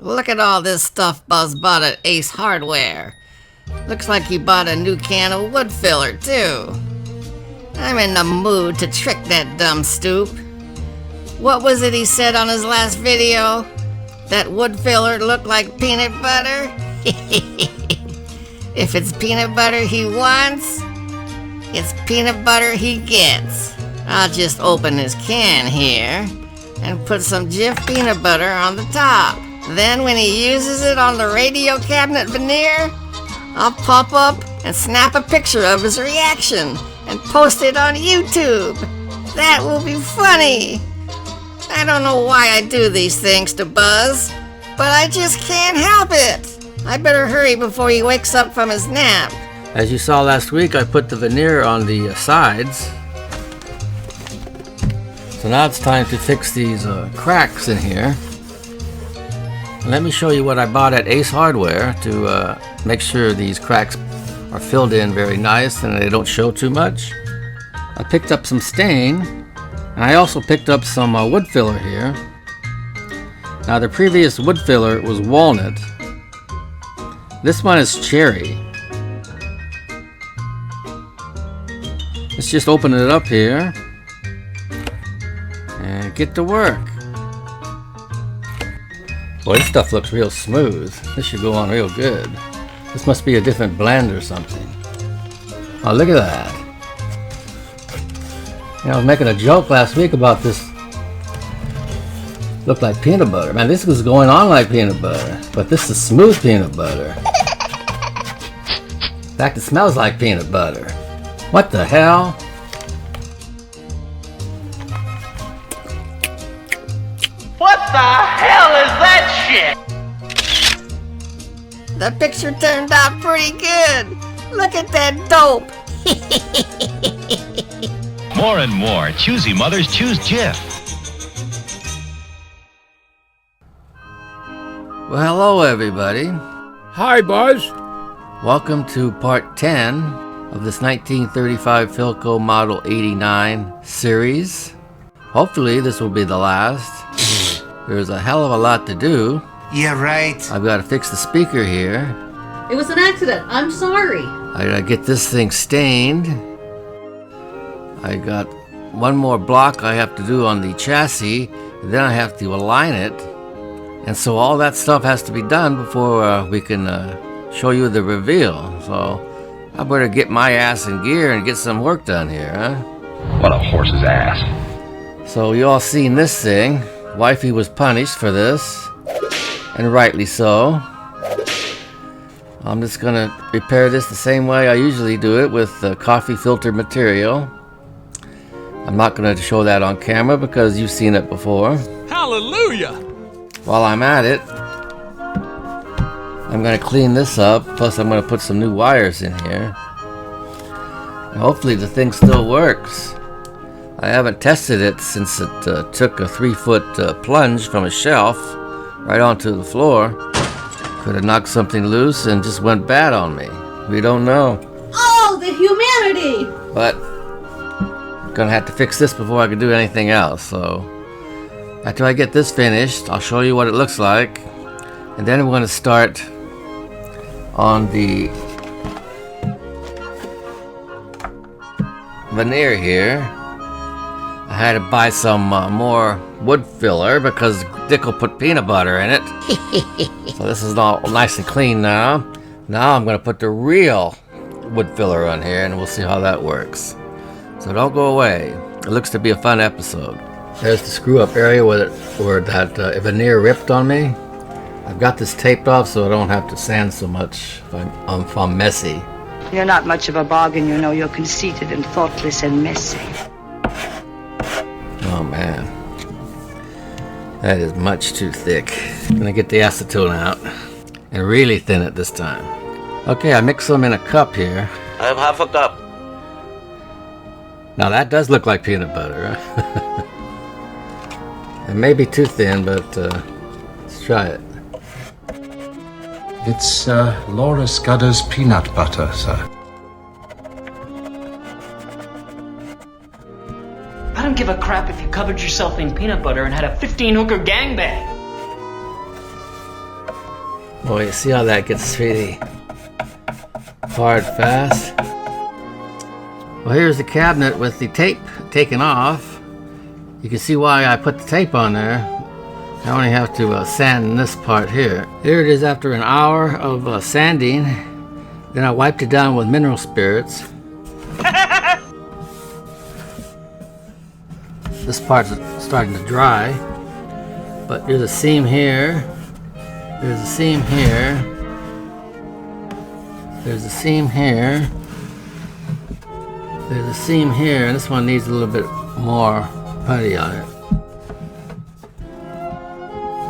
Look at all this stuff Buzz bought at Ace Hardware. Looks like he bought a new can of wood filler, too. I'm in the mood to trick that dumb stoop. What was it he said on his last video? That wood filler looked like peanut butter? If it's peanut butter he wants, it's peanut butter he gets. I'll just open this can here and put some Jif peanut butter on the top. Then when he uses it on the radio cabinet veneer, I'll pop up and snap a picture of his reaction and post it on YouTube. That will be funny. I don't know why I do these things to Buzz, but I just can't help it. I better hurry before he wakes up from his nap. As you saw last week, I put the veneer on the sides. So now it's time to fix these cracks in here. Let me show you what I bought at Ace Hardware to make sure these cracks are filled in very nice and they don't show too much. I picked up some stain, and I also picked up some wood filler here. Now the previous wood filler was walnut. This one is cherry. Let's just open it up here and get to work. Boy, this stuff looks real smooth. This should go on real good. This must be a different blend or something. Oh, look at that. You know, I was making a joke last week about this. Looked like peanut butter. Man, this was going on like peanut butter. But this is smooth peanut butter. In fact, it smells like peanut butter. What the hell? What the hell is that shit? The picture turned out pretty good. Look at that dope. More and more choosy mothers choose Jif. Well, hello everybody. Hi, Buzz. Welcome to part 10 of this 1935 Philco Model 89 series. Hopefully this will be the last. There's a hell of a lot to do. Yeah, right. I've got to fix the speaker here. It was an accident. I'm sorry. I gotta get this thing stained. I got one more block I have to do on the chassis, and then I have to align it. And so all that stuff has to be done before we can show you the reveal. So I better get my ass in gear and get some work done here, huh? What a horse's ass. So you all seen this thing. Wifey was punished for this, and rightly so. I'm just gonna repair this the same way I usually do it, with coffee filter material. I'm not gonna show that on camera because you've seen it before. Hallelujah! While I'm at it, I'm gonna clean this up, plus I'm gonna put some new wires in here. And hopefully the thing still works. I haven't tested it since it took a 3-foot plunge from a shelf right onto the floor. Could have knocked something loose and just went bad on me. We don't know. Oh, the humanity! But I'm gonna have to fix this before I can do anything else. So after I get this finished, I'll show you what it looks like, and then we're gonna start on the veneer here. I had to buy some more wood filler because Dick will put peanut butter in it. So this is all nice and clean now. Now I'm going to put the real wood filler on here, and we'll see how that works. So don't go away. It looks to be a fun episode. There's the screw up area where that veneer ripped on me. I've got this taped off so I don't have to sand so much if I'm messy. You're not much of a bargain, you know. You're conceited and thoughtless and messy. Oh man, that is much too thick. I'm gonna get the acetone out and really thin it this time. Okay, I mix them in a cup here. I have half a cup. Now that does look like peanut butter. Huh? It may be too thin, but let's try it. It's Laura Scudder's peanut butter, sir. I don't give a crap if you covered yourself in peanut butter and had a 15-hooker gangbang. Boy, you see how that gets really hard fast? Well, here's the cabinet with the tape taken off. You can see why I put the tape on there. I only have to sand this part here. Here it is after an hour of sanding. Then I wiped it down with mineral spirits. This part's starting to dry. But there's a seam here. There's a seam here. There's a seam here. There's a seam here, and this one needs a little bit more putty on it.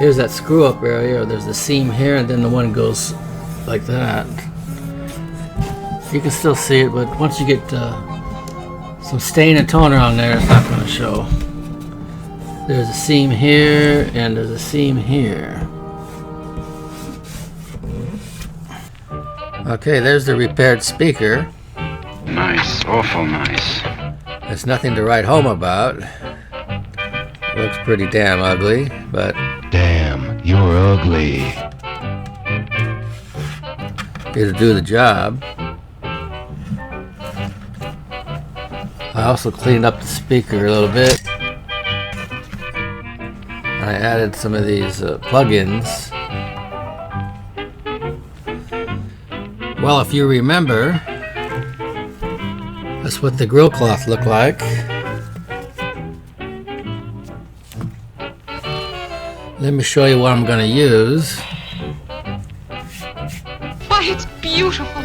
Here's that screw up area. There's a seam here, and then the one goes like that. You can still see it, but once you get some stain and toner on there, it's not going to show. There's a seam here, and there's a seam here. Okay, there's the repaired speaker. Nice, awful nice. There's nothing to write home about. Looks pretty damn ugly, but Damn, you're ugly. it'll do the job. I also cleaned up the speaker a little bit. I added some of these plugins. Well, if you remember, that's what the grill cloth looked like. Let me show you what I'm going to use. Why, it's beautiful.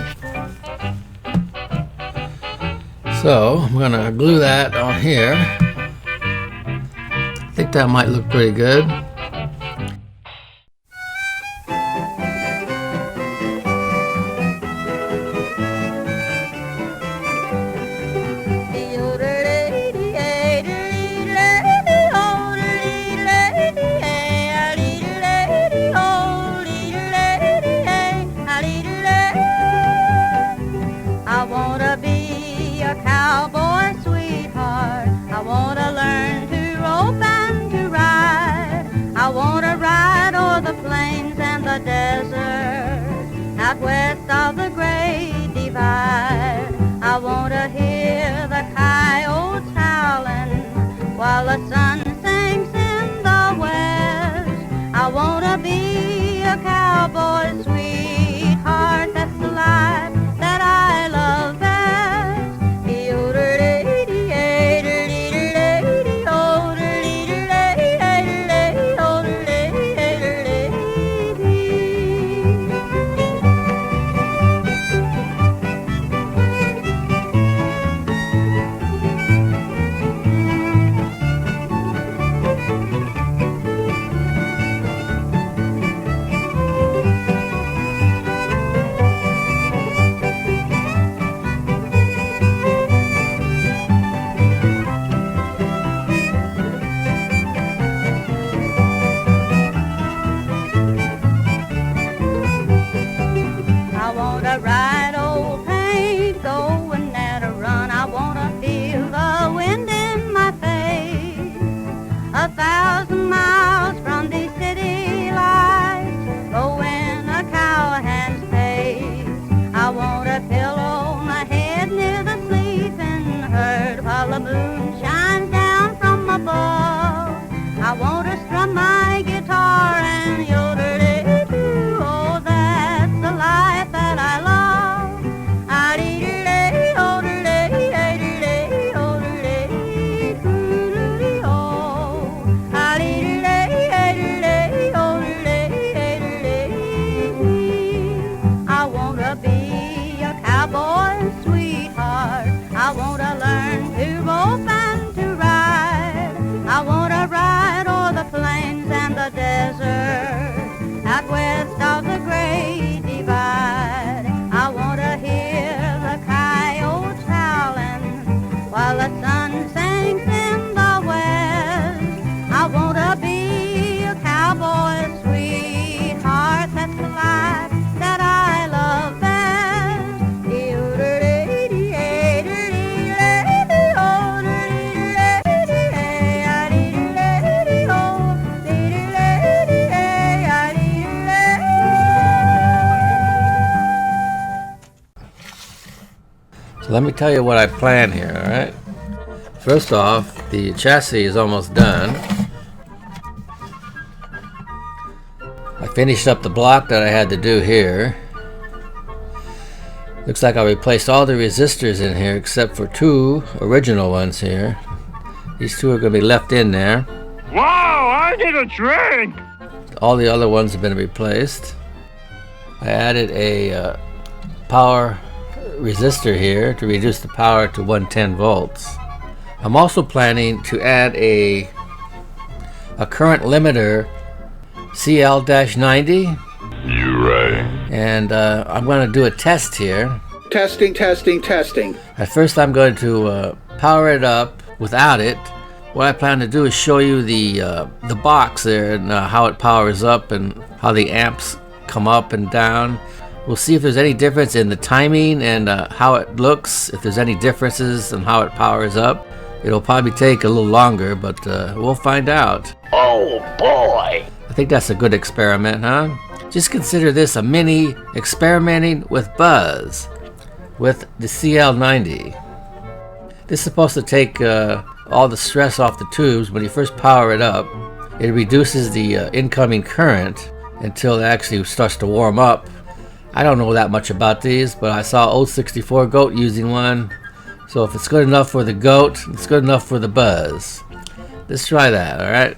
So I'm going to glue that on here. I think that might look pretty good. I wanna be a cowboy sweetheart. I wanna learn to rope and to ride. So let me tell you what I plan here, alright? First off, the chassis is almost done. I finished up the block that I had to do here. Looks like I replaced all the resistors in here except for 2 original ones here. These 2 are going to be left in there. Wow, I need a drink! All the other ones have been replaced. I added a power resistor here to reduce the power to 110 volts. I'm also planning to add a current limiter CL-90. You right. And I'm going to do a test here. Testing, testing, testing. At first I'm going to power it up without it. What I plan to do is show you the box there and how it powers up and how the amps come up and down. We'll see if there's any difference in the timing and how it looks, if there's any differences in how it powers up. It'll probably take a little longer, but we'll find out. Oh boy! I think that's a good experiment, huh? Just consider this a mini experimenting with Buzz with the CL-90. This is supposed to take all the stress off the tubes. When you first power it up, it reduces the incoming current until it actually starts to warm up. I don't know that much about these, but I saw Old 64 Goat using one. So if it's good enough for the Goat, it's good enough for the Buzz. Let's try that, alright?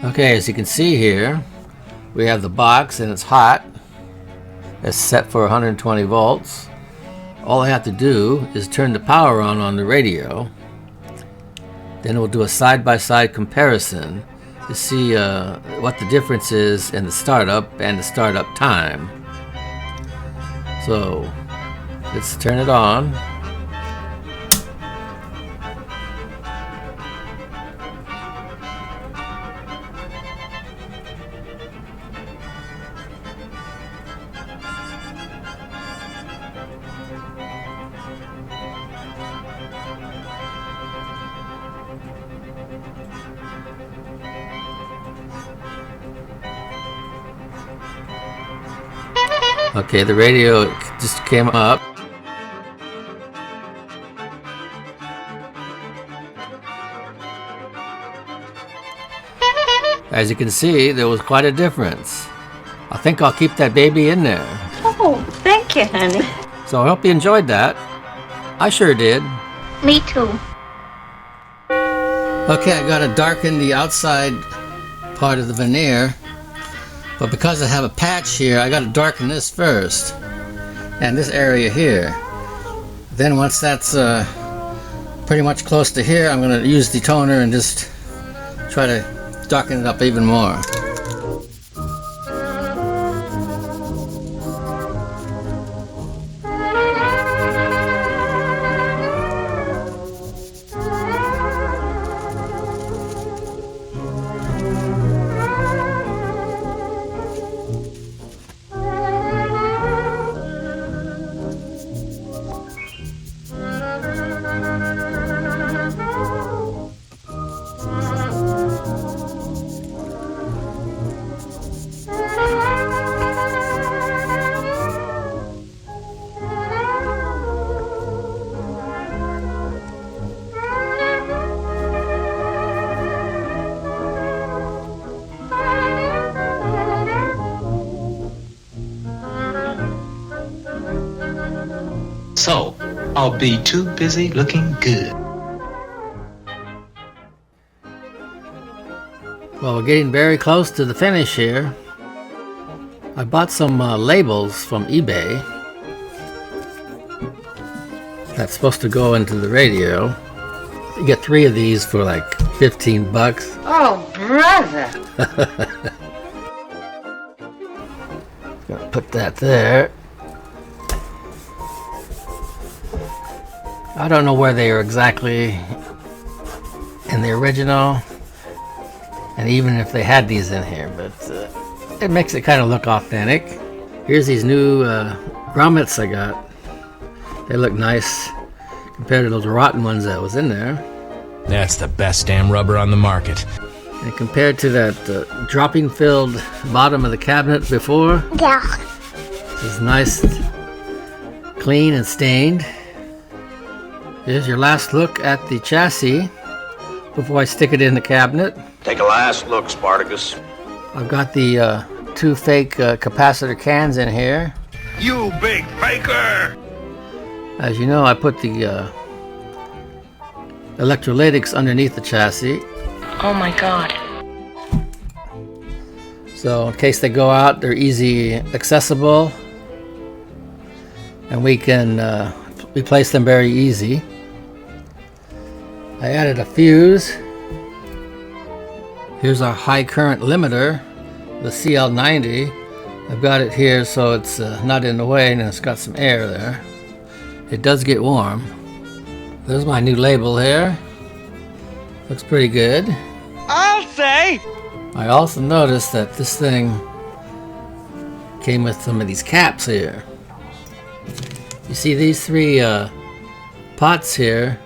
Okay, as you can see here, we have the box and it's hot. It's set for 120 volts. All I have to do is turn the power on the radio. Then we'll do a side-by-side comparison to see what the difference is in the startup and the startup time. So let's turn it on. Okay, the radio just came up. As you can see, there was quite a difference. I think I'll keep that baby in there. Oh, thank you, honey. So I hope you enjoyed that. I sure did. Me too. Okay, I gotta darken the outside part of the veneer. But because I have a patch here, I gotta darken this first. And this area here. Then once that's pretty much close to here, I'm gonna use the toner and just try to darken it up even more. So, I'll be too busy looking good. Well, we're getting very close to the finish here. I bought some labels from eBay. That's supposed to go into the radio. You get 3 of these for like 15 bucks. Oh, brother! Gonna put that there. I don't know where they are exactly in the original, and even if they had these in here, but it makes it kind of look authentic. Here's these new grommets I got. They look nice compared to those rotten ones that was in there. That's the best damn rubber on the market. And compared to that dropping filled bottom of the cabinet before, this is nice, clean and stained. Here's your last look at the chassis before I stick it in the cabinet. Take a last look, Spartacus. I've got the 2 fake capacitor cans in here. You big faker! As you know, I put the electrolytics underneath the chassis. Oh my God. So in case they go out, they're easy accessible, and we can replace them very easy. I added a fuse. Here's our high current limiter, the CL90. I've got it here so it's not in the way, and it's got some air there. It does get warm. There's my new label here. Looks pretty good. I'll say! I also noticed that this thing came with some of these caps here. You see these 3 pots here?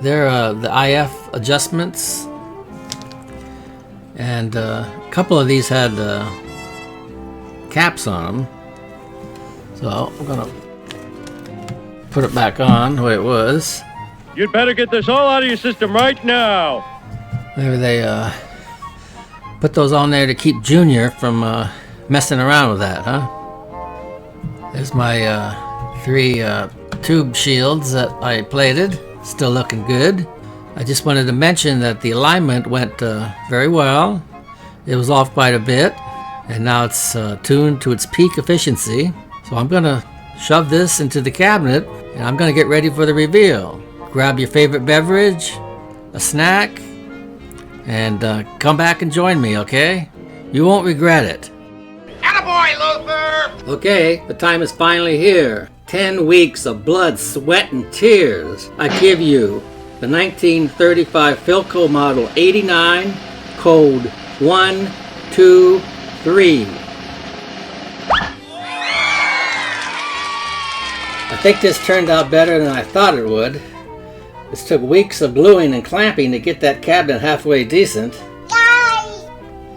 They're the IF adjustments. And a couple of these had caps on them. So I'm gonna put it back on the way it was. You'd better get this all out of your system right now. Maybe they put those on there to keep Junior from messing around with that, huh? There's my 3 tube shields that I plated. Still looking good. I just wanted to mention that the alignment went very well. It was off quite a bit, and now it's tuned to its peak efficiency. So I'm gonna shove this into the cabinet, and I'm gonna get ready for the reveal. Grab your favorite beverage, a snack, and come back and join me, okay? You won't regret it. Attaboy, Luther! Okay, the time is finally here. 10 weeks of blood, sweat, and tears. I give you the 1935 Philco Model 89, code 123. I think this turned out better than I thought it would. This took weeks of gluing and clamping to get that cabinet halfway decent.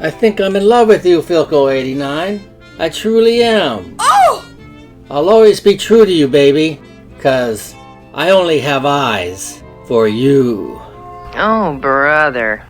I think I'm in love with you, Philco 89. I truly am. Oh! I'll always be true to you, baby, 'cause I only have eyes for you. Oh, brother.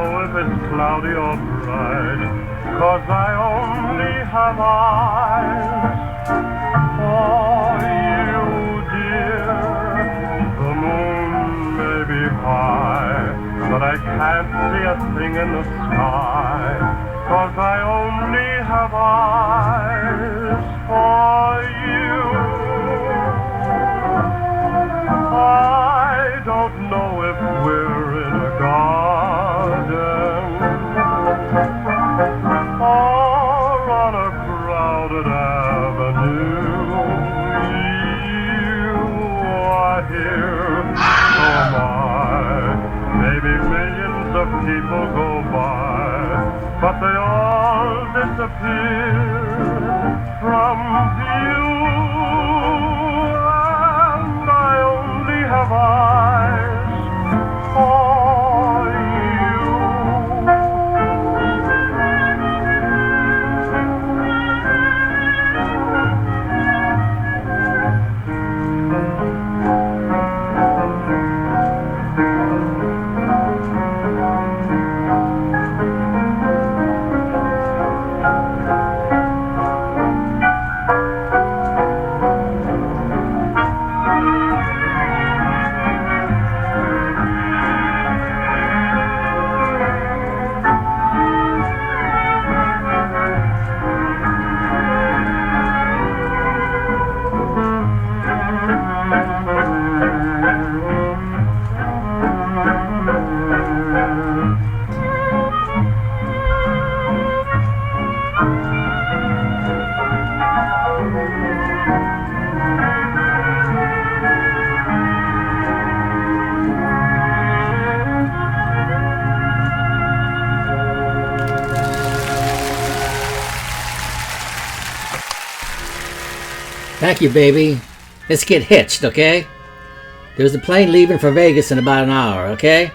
know if it's cloudy or bright, 'cause I only have eyes for you, dear. The moon may be high, but I can't see a thing in the sky, 'cause I only have eyes for you. I don't know if we're in a garden or on a crowded avenue. You are here, so am I. Maybe millions of people go by, but they all disappear from view. And I only have eyes for you. Thank you, baby. Let's get hitched, okay? There's a plane leaving for Vegas in about an hour, okay?